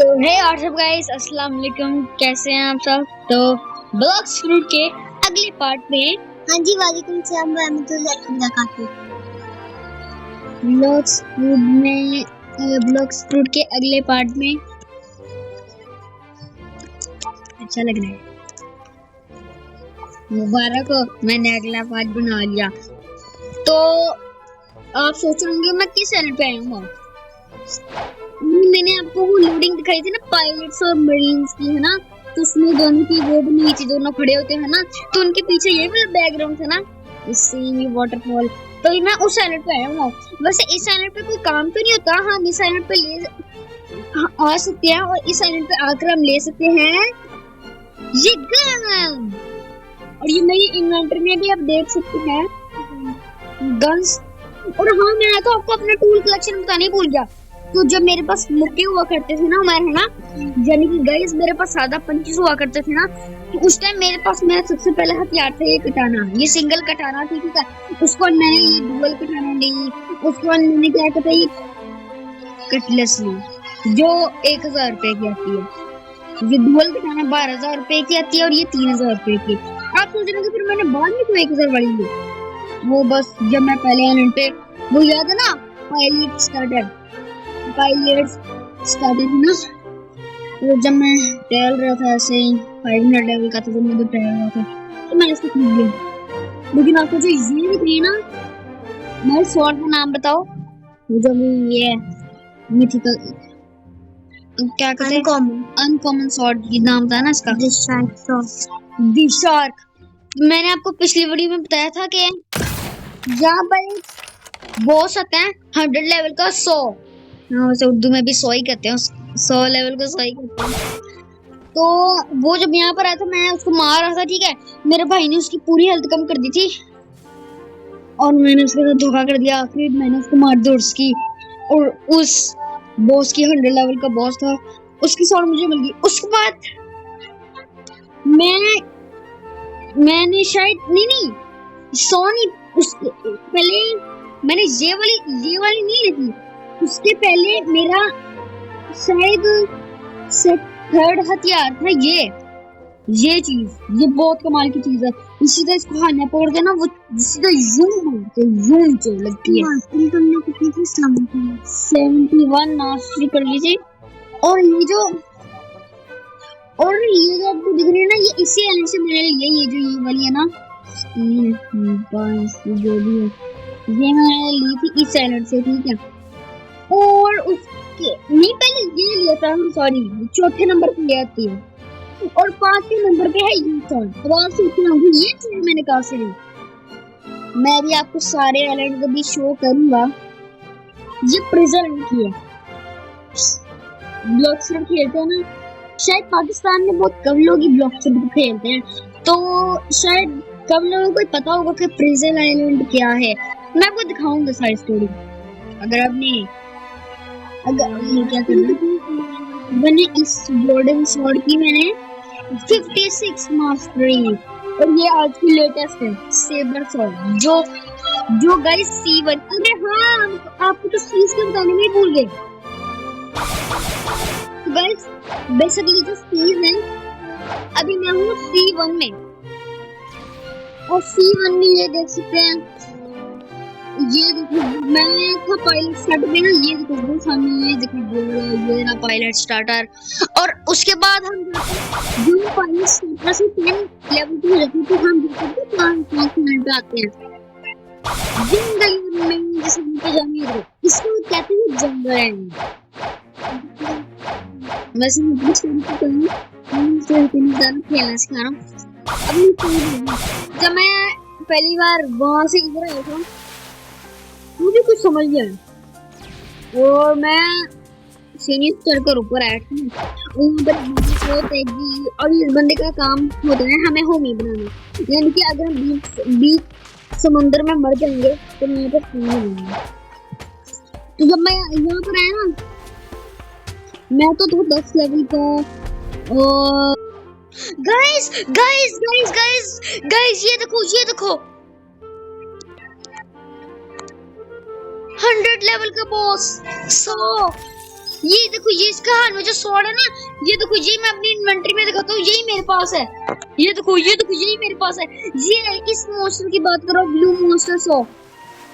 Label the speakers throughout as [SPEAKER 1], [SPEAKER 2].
[SPEAKER 1] तो है और सब गाइस अस्सलाम वालेकुम, कैसे हैं आप सब। तो ब्लॉक्स फ्रूट के अगले पार्ट में
[SPEAKER 2] हाँ जी, वालेकुम सलाम रहमतुल्लाहि वबरकातुहू।
[SPEAKER 1] ब्लॉक्स फ्रूट के अगले पार्ट में अच्छा लग रहा है। मुबारक हो, मैंने अगला पार्ट बना लिया। तो आप सोच रहे होंगे मैं किस चैनल पे आया हूँ। मैंने आपको वो लोडिंग दिखाई थी ना पायलट्स और मरीन्स की, है ना। तो उसमें दोनों की वो नीचे दोनों खड़े होते हैं ना, तो उनके पीछे ये वाला बैकग्राउंड था ना, सी वाटरफॉल। तो मैं उस चैनल पे आया हूँ। वैसे इस चैनल पे कोई काम तो नहीं होता, हम इस चैनल पे आ सकते हैं और इस चैनल पे आकर हम ले सकते हैं ये गन। और ये मेरी इन्वेंटरी में भी आप देख सकते हैं गन्स। और हाँ, मैं तो आपको अपना टूल कलेक्शन बताना ही भूल गया। तो जब मेरे पास मुक्के हुआ करते थे ना हमारे, है ना, यानी कि गाइस मेरे पास सादा पंचेस हुआ करते थे ना, तो उस टाइम मेरे पास मेरा सबसे पहला हथियार था ये कटाना, ये सिंगल कटाना थी, ठीक है। उसको मैंने ये डुअल कटाना ली, उसके बाद मैंने क्या कहता ये कटलेस ली जो 1000 रुपए की आती है। ये डुअल कटाना 12000 रुपए की आती है और ये 3000 रुपए की। आप सोच रहे हो फिर मैंने बाद में क्यों 1000 वाली ली। वो बस जब मैं पहले एलिमेंट पे, वो याद है ना, पायलट स्टार्टर ना, तो जब मैं टहल रहा था ऐसे ही 500 लेवल का था, जब मैं टहल रहा था तो मैंने इसको खरीद लिया। लेकिन आपको जो ये दिख रही है ना, मेरे स्वॉर्ड का नाम बताओ। जो ये मिथिकल क्या कहते हैं, अनकॉमन स्वॉर्ड की नाम था ना इसका, द शार्क। मैंने आपको पिछली वीडियो में बताया था कि यहाँ पर बॉस आता है 100 लेवल का 100, वैसे उर्दू में भी 100 ही कहते हैं, 100 लेवल को 100 ही कहते हैं। तो वो जब यहाँ पर आया था मैं उसको मार रहा था, ठीक है। मेरे भाई ने उसकी पूरी हेल्थ कम कर दी थी और मैंने उसके साथ धोखा कर दिया। फिर मैंने उसको मार दी उसकी, और उस बॉस की 100 लेवल का बॉस था, उसकी स्वॉर्ड मुझे मिल गई। उसके बाद मैंने शायद नहीं 100 नहीं, पहले मैंने ये वाली नहीं ली थी। उसके पहले मेरा शायद थर्ड हथियार था ये चीज, ये बहुत कमाल की चीज है। इसी तरह इसको खाने पड़ देना, वो सीधा यूं नीचे लगती है। तुमने कितनी थी? 71 मास्टरी कर ली थी। और ये जो आपको दिख रही है ना, ये इसी एलिमेंट से मैंने लिया। ये जो ये वाली है ना, जो भी है, ये मैंने ली थी इस एलिमेंट से, ठीक है। और उसके नहीं, पहले ये लिया था, सॉरी, चौथे नंबर पे लिया थी, और 5वें नंबर पे है ये सॉन्ग। अब आप सोचते होंगे ये चीज मैंने कहाँ से ली। मैं भी आपको सारे एलिमेंट को भी शो करूंगा। ये प्रिजन की है, ब्लॉक फ्रूट खेलते हैं ना, शायद पाकिस्तान में बहुत कम लोग ही ब्लॉक फ्रूट खेलते हैं, तो शायद कम लोगों को पता होगा कि प्रिजन आइलैंड क्या है। मैं आपको दिखाऊंगा सारी स्टोरी। अगर ये क्या करना, मैंने इस गोल्डन स्वॉर्ड की मैंने 56 मास्टरी, और ये आज की लेटेस्ट है सेबर स्वॉर्ड, जो गाइस C1। अरे हाँ, आपको तो चीज के बताने में भूल गए। गाइस बेसिकली जो चीज है, अभी मैं हूँ C1 में, और C1 में ये देख सकते हैं, ये देखो मैं था पायलट स्टार्टर में ना, ये देखो सामने ये देखो ये ना पायलट स्टार्टर। और उसके बाद हम जो पायलट स्टार्टर से 10 लेवल पे रहते थे, हम मिनट पे आते हैं जंगल में, जिसे पे जाने इसको कहते हैं जंगल। वैसे मैं खेलना सिखा रहा हूँ। जब मैं पहली बार वहां से इधर आया था, मुझे कुछ समझ नहीं आया, और मैं सीनियर चढ़कर ऊपर आया था। और इस बंदे का काम होता है हमें होमी बनाना, यानी कि अगर हम बीच समुद्र में मर जाएंगे तो मैं यहाँ पर। तो जब मैं यहाँ पर आया ना, मैं तो 10 लेवल का। और गाइस ये देखो 100 लेवल का बॉस 100। ये देखो, ये इसका हाथ में जो स्वॉर्ड है ना, ये देखो, ये मैं अपनी इन्वेंटरी में दिखाता हूँ, यही मेरे पास है। ये देखो, यही मेरे पास है। ये इस मॉन्स्टर की बात करो, ब्लू मॉन्स्टर सो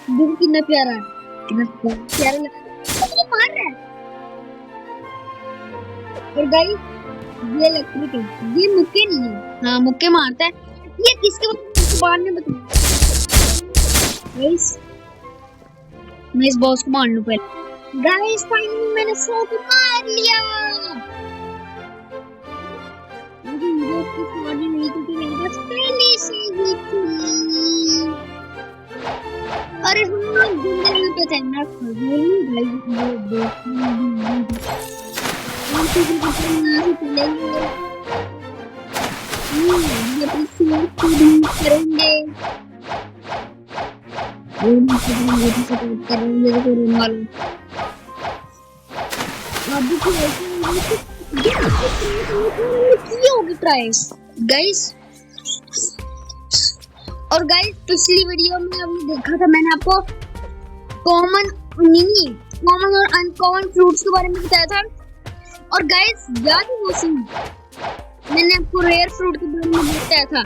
[SPEAKER 1] देखो कितना प्यारा है, कितना प्यारा लगता है, मार रहा है। और गाइस ये इलेक्ट्रिक है, ये मुक्के नहीं है, हाँ मुक्के मारता है। ये किसके बाद में बताऊं गाइस, मैं इस बॉस को मार लूं पहले। गाइस फाइनली मैंने सो को मार लिया। मुझे इसकी सॉरी नहीं, क्योंकि मेरे पास पहले से ही थी। अरे हाँ जिंदगी पे थे ना खजूर करेंगे, गाइस। और गाइस पिछली वीडियो में अभी देखा था मैंने आपको कॉमन और अनकॉमन फ्रूट्स के बारे में बताया था। और गाइस याद है वो सीन, मैंने आपको रेयर फ्रूट के बारे में बताया था।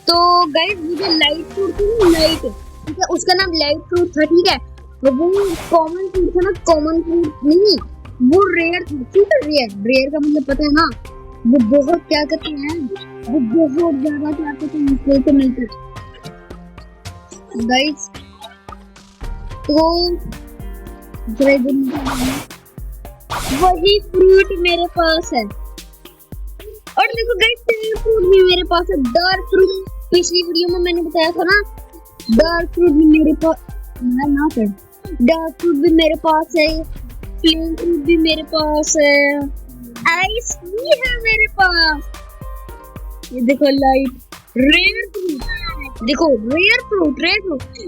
[SPEAKER 1] तो गाइस मुझे लाइट फ्रूट थी, लाइट, ठीक है, उसका नाम लाइट फ्रूट था, ठीक है। तो वो कॉमन फ्रूट था ना, कॉमन फ्रूट नहीं, वो रेयर था, ठीक है। रेयर का मतलब पता है ना, वो बहुत क्या कहते हैं, वो बहुत ज्यादा क्या कहते हैं, मुश्किल से मिलते गाइस। तो वही फ्रूट मेरे पास है। और देखो गाइस रेयर फ्रूट भी मेरे पास है, डार्क फ्रूट पिछली वीडियो में मैंने बताया था ना, डार्क फ्रूट भी मेरे पास, डार्क फ्रूट भी मेरे पास है, प्लेन फ्रूट भी मेरे पास है, आइस भी है मेरे पास। ये देखो लाइट रेयर फ्रूट, देखो रेयर फ्रूट,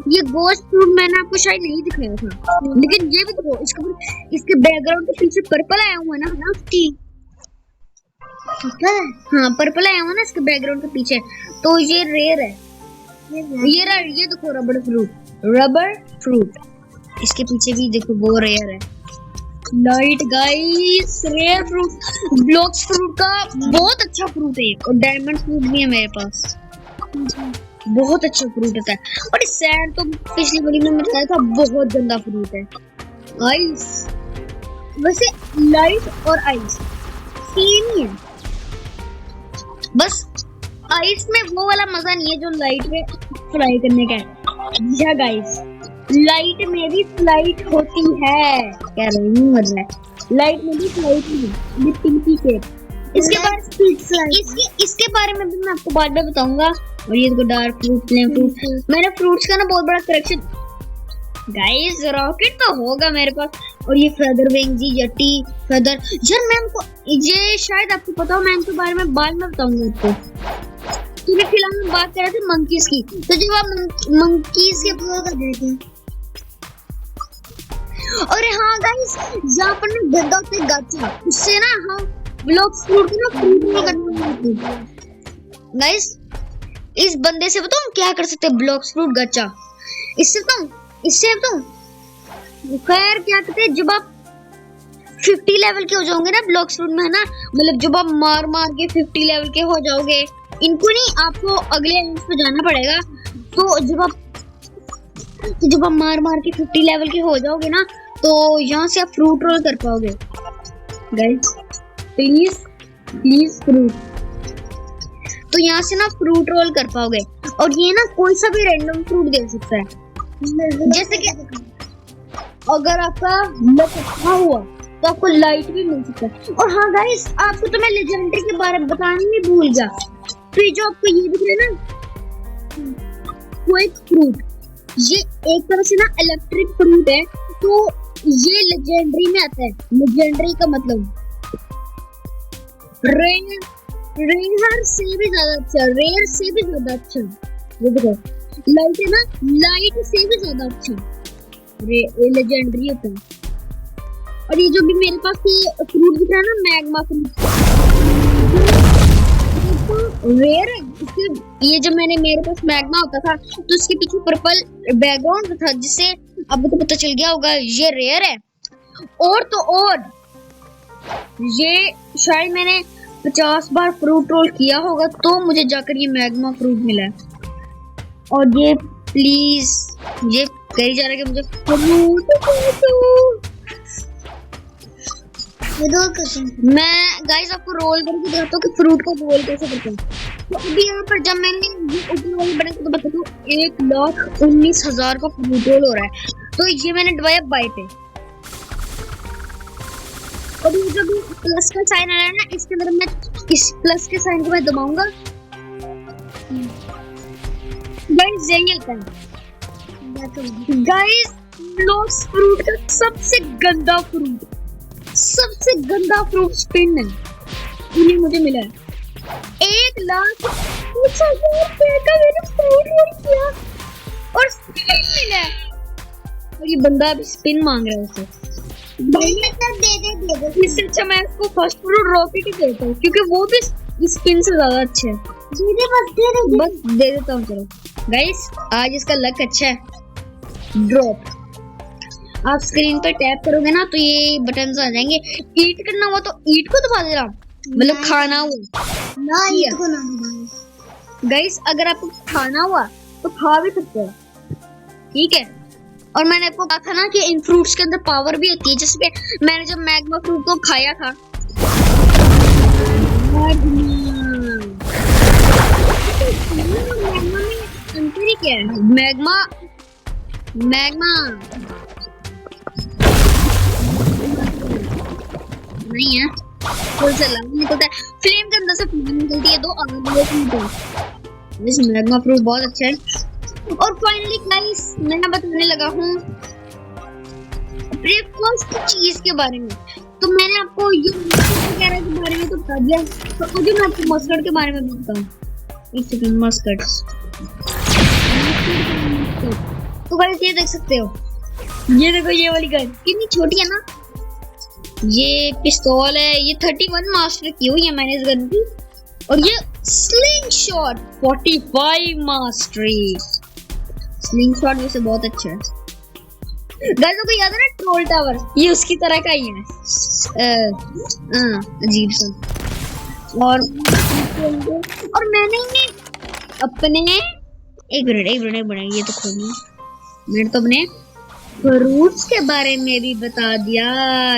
[SPEAKER 1] ये गोश्त फ्रूट मैंने आपको शायद नहीं दिखाया था, लेकिन ये भी देखो, इसके बैकग्राउंड के पीछे पर्पल आया हुआ है ना उसकी, हाँ पर्पल आया हुआ ना इसके बैकग्राउंड के पीछे, तो ये रेयर है। ये देखो रबर फ्रूट, इसके पीछे भी देखो वो रेयर है। Light guys rare fruit, Blox fruit का बहुत अच्छा फ्रूट है, और डायमंड फ्रूट भी है मेरे पास, बहुत अच्छा फ्रूट होता है। और सैंड तो पिछली वीडियो में बताया था, बहुत गंदा फ्रूट है। आइस, वैसे लाइट और आइस सेम ही है, बस आइस में वो वाला मजा नहीं है जो लाइट में फ्राई करने का है। जी गाइस, लाइट में भी फ्लाइट होती है, क्या रही मजा है, लाइट में भी फ्लाइट है, पिंकी के। इसके बारे में भी मैं आपको बाद में बताऊंगा। और ये देखो डार्क फ्रूट, प्लेन फ्रूट, मैंने फ्रूट्स का ना बहुत बड़ा कलेक्शन। गाइस रॉकेट तो होगा मेरे पास, और ये फेदर विंग जी, यटी फेदर, यार मैं आपको ये शायद आपको पता हो, मैं इनके बारे में बाद में बताऊंगा आपको। तो फिलहाल हम बात कर रहे थे मंकीज की, तो जब आप मंकीज के पूरा कर देते हैं। और हाँ गाइस, यहाँ पर ना गद्दा होता है गाचा, उससे ना हम ब्लॉक्स फ्रूट को ना फ्रूट में करते हैं। गाइस इस बंदे से बताऊं क्या कर सकते हैं, ब्लॉक्स फ्रूट गाचा, इससे बताऊं खैर क्या कहते हैं, जब आप 50 लेवल के हो जाओगे ना ब्लॉक्स फ्रूट में, है ना, मतलब जब आप मार के 50 लेवल के हो जाओगे, इनको नहीं, आपको अगले एलिमेंट पे जाना पड़ेगा। तो जब आप मार के 50 लेवल के हो जाओगे ना, तो यहाँ से आप फ्रूट रोल कर पाओगे। गाइस प्लीज फ्रूट, तो यहाँ से ना फ्रूट रोल कर पाओगे। और ये ना कोई सा भी रैंडम फ्रूट दे सकता है, जैसे कि अगर आपका लक अच्छा हुआ तो आपको लाइट भी मिल सकता है। और हाँ गाइस, आपको तो मैं लेजेंडरी के बारे में बताना नहीं भूल गया। तो ये जो आपको ये दिख रहा है ना, क्विक फ्रूट, ये एक तरह से ना इलेक्ट्रिक फ्रूट है, तो ये लेजेंडरी में आता है। लेजेंडरी का मतलब रेयर से भी ज्यादा अच्छा, रेयर से भी ज्यादा अच्छा। ये देखो लाइट है ना, लाइट से भी ज्यादा अच्छा लेजेंडरी होता है। और ये जो भी मेरे पास ये फ्रूट दिख रहा है ना, मैग्मा फ्रूट, रेयर है। इसके ये जो मेरे पास मैग्मा होता था, तो इसके पीछे पर्पल बैकग्राउंड था, जिससे अब तो पता चल गया होगा ये रेयर है। और तो और ये शायद मैंने 50 बार फ्रूट रोल किया होगा तो मुझे जाकर ये मैग्मा फ्रूट मिला है। और ये प्लीज, ये कही जा रहा है कि मुझे फ्रूट मैं गाइस आपको रोल करके दिखाता हूँ कि फ्रूट को रोल कैसे करते हैं। तो अभी यहाँ पर जब मैंने ये ऊपर वाली बटन को बता दूँ 1,19,000 का फ्रूट रोल हो रहा है। तो ये मैंने दबाया बाय पे और ये जो भी प्लस का साइन आया ना इसके अंदर मैं इस प्लस के साइन को मैं दबाऊंगा। गाइस यही होता है गाइस लोस फ्रूट का सबसे गंदा फ्रूट स्पिन है, ये मुझे मिला है 1,00,000 रुपए का मैंने फ्रूट रोल किया और स्पिन मिला है। और ये बंदा अभी स्पिन मांग रहा है उसे। दे इससे अच्छा मैं इसको फर्स्ट फ्रूट रॉकेट ही देता हूँ क्योंकि वो भी स्पिन से ज्यादा अच्छे है। बस दे देता हूँ। चलो गाइस आज इसका लक अच्छा है। ड्रॉप, आप स्क्रीन पे टैप करोगे ना तो ये बटन्स आ जाएंगे। ईट करना हुआ तो ईट को दबा देना, मतलब खाना हुआ
[SPEAKER 2] ना ईट को ना दबाओ।
[SPEAKER 1] गाइस अगर आपको खाना हुआ तो खा भी सकते हो, ठीक है। और मैंने आपको कहा था ना कि इन फ्रूट्स के अंदर पावर भी होती है, जैसे मैंने जब मैग्मा फ्रूट को खाया था। मैग्मा में अंतर ही क्या है? मैग्मा नहीं है, फुल से लावा निकलता है, फ्लेम के अंदर से फ्लेम निकलती है, 2 आग। इस मैग्मा फ्रूट बहुत अच्छा है। और फाइनली गाइस मैं बताने लगा हूँ ब्रेकफास्ट की चीज के बारे में। तो मैंने आपको ये वगैरह के बारे में तो बता दिया, तो अभी मैं आपको मस्टर्ड के बारे में बताता हूँ। एक सेकंड, मस्टर्ड। तो गाइस ये देख सकते हो, ये देखो ये वाली गन कितनी छोटी है ना। ये पिस्तौल है, ये 31 मास्टर की हुई है मैंने इस गन की। और ये sling shot 45 mastery. Sling shot वैसे बहुत अच्छा है। गाइस को याद है ना ट्रोल टावर, ये उसकी तरह का ही है, अजीब सा। और मैंने अपने एक मिनट ये तो खोलना, मैंने तो अपने फ्रूट्स के बारे में भी बता दिया,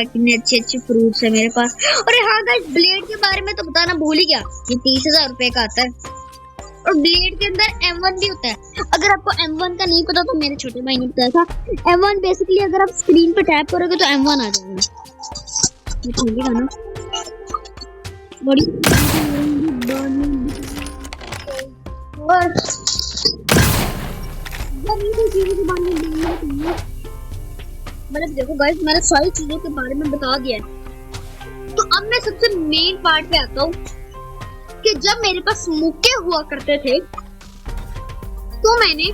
[SPEAKER 1] कितने अच्छे फ्रूट्स है मेरे पास। और हाँ गाइस ब्लेड के बारे में तो बताना भूल ही गया, ये 30,000 रुपए का आता है। और ब्लेड के अंदर M1 भी होता है। अगर आपको M1 का नहीं पता तो मेरे छोटे भाई ने बताया था। M1 बेसिकली अगर आप स्क्रीन पे टैप करोगे तो M1 आ जाएगा। ये ठंडी ना बड़ी और मतलब देखो गाइस मैंने सारी चीजों के बारे में बता दिया है। तो अब मैं सबसे मेन पार्ट पे आता हूँ कि जब मेरे पास मुक्के हुआ करते थे तो मैंने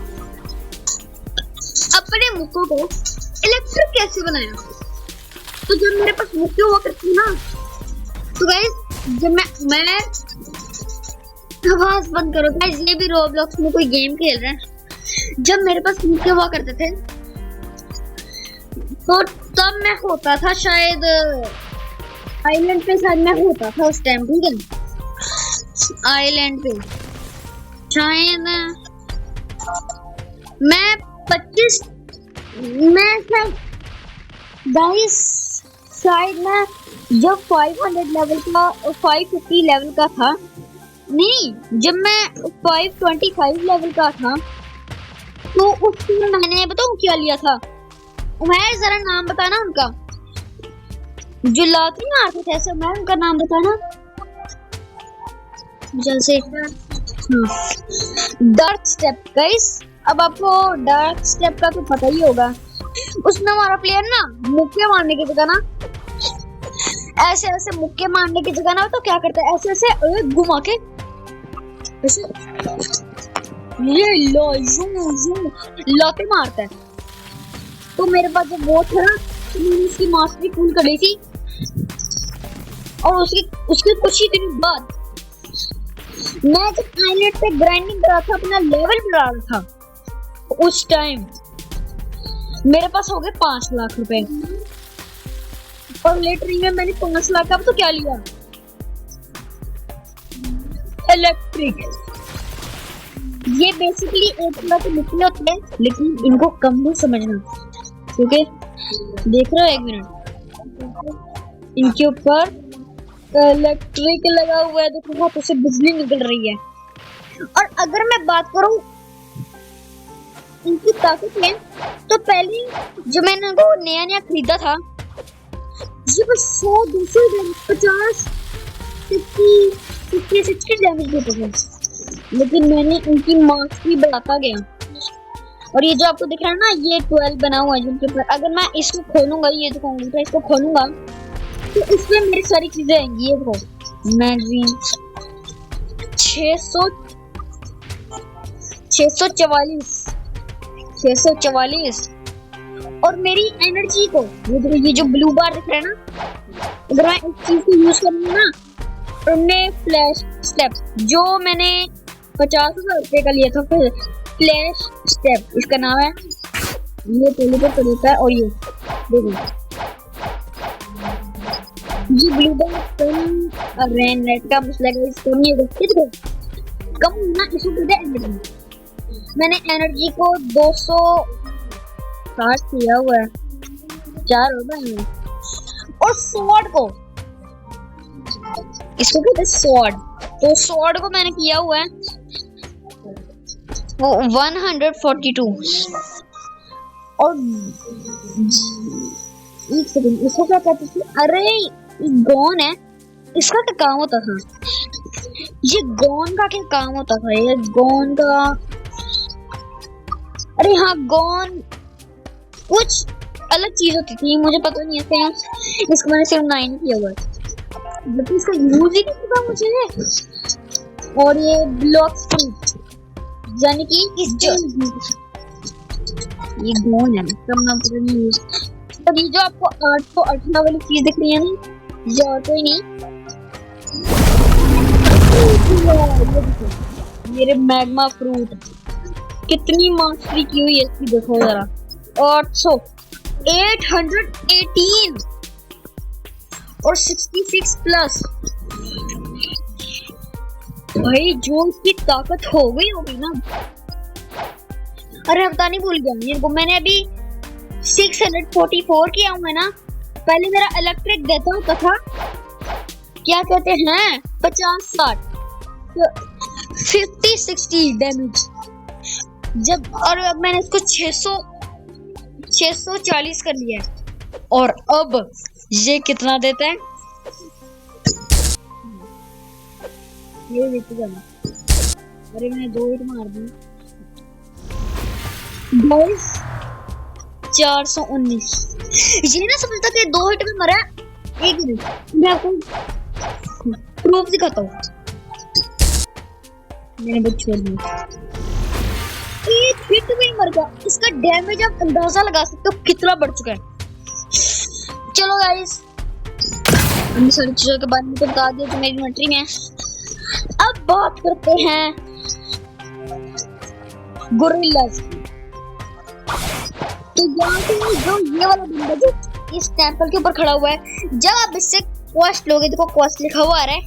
[SPEAKER 1] अपने मुक्कों को इलेक्ट्रिक कैसे बनाया। तो जब मेरे पास मुक्के हुआ करते थे ना तो गाइस जब मैं आवाज बंद करो गाइस, ये भी रोब्लॉक्स में कोई गेम खेल रहा है। जब मेरे पास मुक्के हुआ करते थे तो तब मैं होता था शायद आइलैंड पे, शायद मैं होता था उस टाइम, ठीक है। आइलैंड पे शायद मैं 25 मैं गाइस शायद मैं जब 500 लेवल का 550 लेवल का था, नहीं जब मैं 525 लेवल का था तो उस समय मैंने बताऊं क्या लिया था। मैं जरा नाम बताना उनका, जो लाती मारते थे ऐसे, मैं उनका नाम बताना जल्द से। डार्क स्टेप गाइस, अब आपको डार्क स्टेप का तो पता ही होगा। उसमें हमारा प्लेयर ना मुक्के मारने की जगह ना ऐसे ऐसे मुक्के मारने की जगह ना तो क्या करता है, ऐसे ऐसे घुमा के ऐसे ये लो यूं लाते मारता है। तो मेरे पास जब वो था ना तो मैंने उसकी मास्टरी फुल कर ली थी। और उसके कुछ ही दिन बाद मैं जब आइलैंड पे ग्राइंडिंग कर रहा था, अपना लेवल बढ़ा रहा था, उस टाइम मेरे पास हो गए 5 लाख रुपए। और लेटरिंग में मैंने 5 लाख का तो क्या लिया, इलेक्ट्रिक। ये बेसिकली एक तरह के निकले होते हैं, लेकिन इनको कम नहीं समझना, क्योंकि देख रहे हो, 1 मिनट, इनके ऊपर इलेक्ट्रिक लगा हुआ है, देखो हाथों से बिजली निकल रही है। और अगर मैं बात करूं इनकी ताकत में, तो पहले जो मैंने वो नया खरीदा था, ये बस 100, 200, 50, 60 डैमेज देता था, लेकिन मैंने इनकी मास्टरी बढ़ाता गया। और ये जो आपको दिख रहा है ना, ये 12 बना हुआ है जिनके ऊपर, अगर मैं इसको खोलूंगा, ये जो कंप्यूटर इसको खोलूंगा, तो इसमें मेरी सारी चीजें आएंगी। ये देखो, मैगजीन 644, और मेरी एनर्जी को, ये जो ब्लू बार दिख रहा है ना, अगर मैं इस चीज को यूज करूंगा ना, उनमें फ्लैश स्टेप जो मैंने 50,000 रुपए का लिया था, फिर फ्लैश स्टेप इसका नाम है, ये पहले तो तरीका है। और ये देखो, ये ब्लू बार रेन नेट का मसला है, इसको नहीं देखो कम ना, इसको कहते हैं एनर्जी। मैंने एनर्जी को 260 किया हुआ है, 4 हो गए। और स्वॉर्ड को, इसको कहते हैं स्वॉर्ड, तो स्वॉर्ड को मैंने किया हुआ है वो 142। और एक सेकंड, इसको क्या कहते थे, अरे गॉन है, इसका क्या काम होता था, ये गॉन का क्या काम होता था, ये गॉन का, अरे हाँ, गॉन कुछ अलग चीज होती थी, मुझे पता नहीं है, इसको मैंने सिर्फ 9 किया हुआ है, लेकिन इसका यूज ही नहीं पता मुझे। और ये ब्लॉक स्ट्रीट, यानी कि इस जो ये गॉन है, इसका मैं पूरा नहीं यूज। और ये जो आपको 818 वाली चीज दिख रही है ना, ये और कोई नहीं, मेरे मैग्मा फ्रूट, कितनी मास्टरी की हुई है इसकी, देखो जरा। 818 और 66 प्लस, भाई जो इसकी ताकत हो गई होगी ना। अरे बता नहीं भूल गया इनको, मैंने अभी 644 किया हुआ है ना। पहले मेरा इलेक्ट्रिक देता होता था, क्या कहते हैं, 50-60, 50-60 डैमेज जब, और अब मैंने इसको 640 कर लिया है। और अब ये कितना देता है, ये देखते जाना। अरे मैंने 2 हिट मार दी, 419। ये ना समझता कि 2 हिट में मरा। एक मिनट, मैं आपको प्रूफ दिखाता हूँ। मैंने बहुत छोड़ दिया, 1 हिट में मर गया। इसका डैमेज आप अंदाजा लगा सकते हो कितना बढ़ चुका है। चलो गाइस, हमने सारी चीजों के बारे में तो बता दिया जो मेरी इन्वेंटरी में है। अब बात करते हैं गोरिल्लास की। तो यहाँ पे जो ये वाला बंदा जो इस टेंपल के ऊपर खड़ा हुआ है, जब आप इससे क्वेस्ट लोगे, देखो क्वेस्ट लिखा हुआ आ रहा है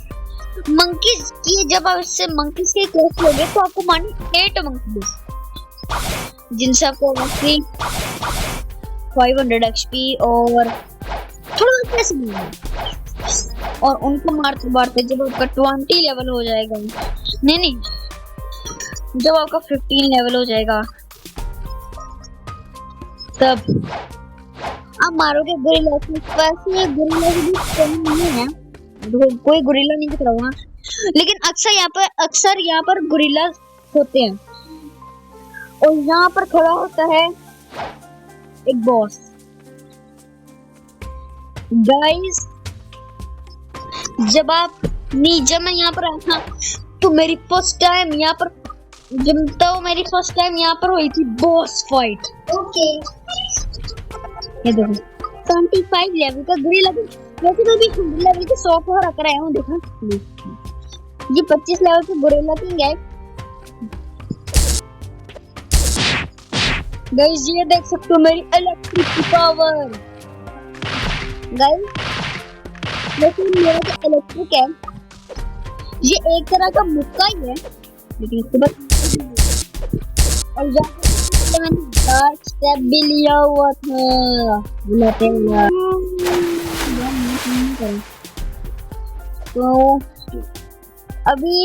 [SPEAKER 1] मंकीज की, जब आप इससे मंकीज के क्वेस्ट लोगे तो आपको मानी 8 मंकी, जिनसे आपको 500 एक्सपी और थोड़ा पैसे मिलेंगे। और उनको मारते मारते जब आपका 20 लेवल हो जाएगा, नहीं, जब आपका 15 लेवल हो जाएगा, तब आप मारोगे गोरिल्ला। वैसे गोरिल्ला की भी नहीं है, कोई गोरिल्ला नहीं दिख रहा होगा, लेकिन अक्सर यहाँ पर गोरिल्ला होते हैं। और यहाँ पर खड़ा होता है एक बॉस। गाइस, जब मैं यहाँ पर आया था, तो मेरी फर्स्ट टाइम यहाँ पर हुई थी बॉस फाइट।
[SPEAKER 2] ओके,
[SPEAKER 1] ये देखो 25 लेवल का गोरिल्ला। वैसे तो भी लेवल के 100 को हरा कर आया हूँ, देखा। ये 25 लेवल के गोरिल्ला किंग है। गाइस, ये देख सकते हो मेरी इलेक्ट्रिक पावर। गाइस, लेकिन मेरा जो इलेक्ट्रिक है ये एक तरह का मुक्का ही है, लेकिन इसके बाद और मैंने डार्क स्टेप भी लिया हुआ था। तो अभी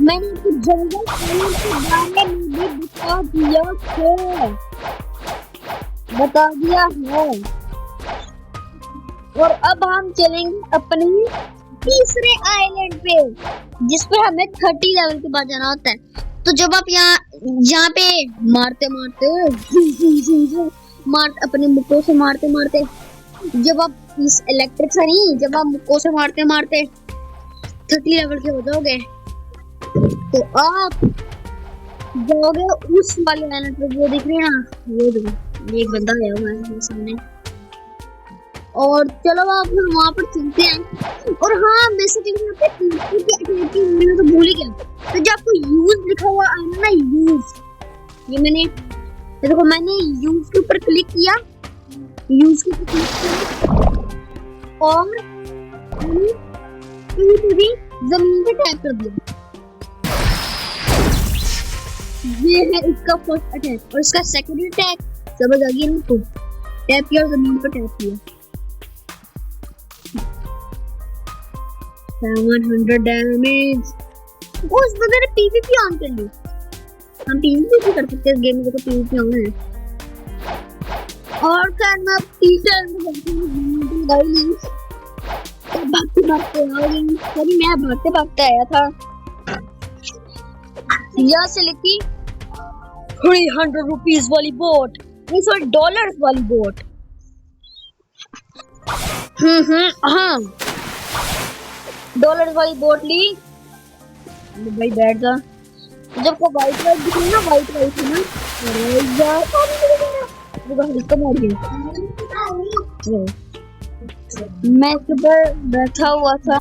[SPEAKER 1] मैंने तो जंगल के बारे में भी बता दिया है। और अब हम चलेंगे अपने तीसरे आइलैंड पे, जिसपे हमें 30 लेवल के बाद जाना होता है। तो जब आप यहाँ पे मारते अपने मुक्कों से मारते जब आप इस इलेक्ट्रिक से नहीं, जब आप मुक्कों से मारते 30 लेवल के हो जाओगे तो आप जाओगे उस वाले आइलैंड पे, वो दिख रही है ना, ये एक बंदा आया हुआ है सामने। और चलो आप वहाँ पर चलते हैं। और हाँ बेसिकली यहाँ पे मैंने तो भूल ही गया, तो जो आपको यूज लिखा हुआ है ना, यूज, ये देखो मैंने यूज के ऊपर क्लिक किया, यूज के ऊपर क्लिक किया और जमीन पे टैप कर दिया। ये है इसका फर्स्ट अटैक। और इसका सेकंड अटैक समझ आ गया ना, टैप किया और जमीन पे टैप किया। 700 डैमेज। उस बंदे ने पीवीपी ऑन कर ली। हम पीवीपी भी कर सकते हैं इस गेम में, तो पीवीपी ऑन है। और करना टीचर भागते आया था। यहाँ से लिखी 300 रुपीज वाली बोट, सॉरी डॉलर्स वाली बोट। हाँ डॉलर वाली बोट ली भाई, बैठ जा। जब को वाइट दिख रही ना, वाइट है ना, मैं इसके ऊपर बैठा हुआ था।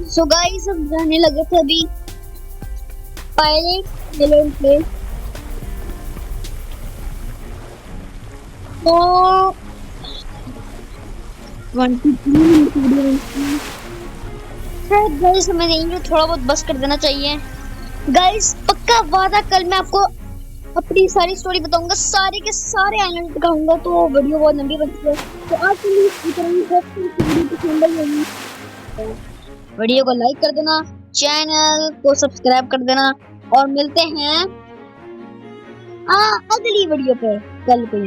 [SPEAKER 1] सो गाइस हम जाने लगे थे अभी पायरेट आइलैंड पे। तो 23 गाइस हमें यहीं थोड़ा बहुत बस कर देना चाहिए। गाइस पक्का वादा, कल मैं आपको अपनी सारी स्टोरी बताऊंगा, सारे के सारे आइलैंड दिखाऊंगा। तो वीडियो बहुत लंबी बनती है, तो आज के लिए इतना ही। वीडियो को लाइक कर देना, चैनल को सब्सक्राइब कर देना और मिलते हैं अगली वीडियो पे कल को।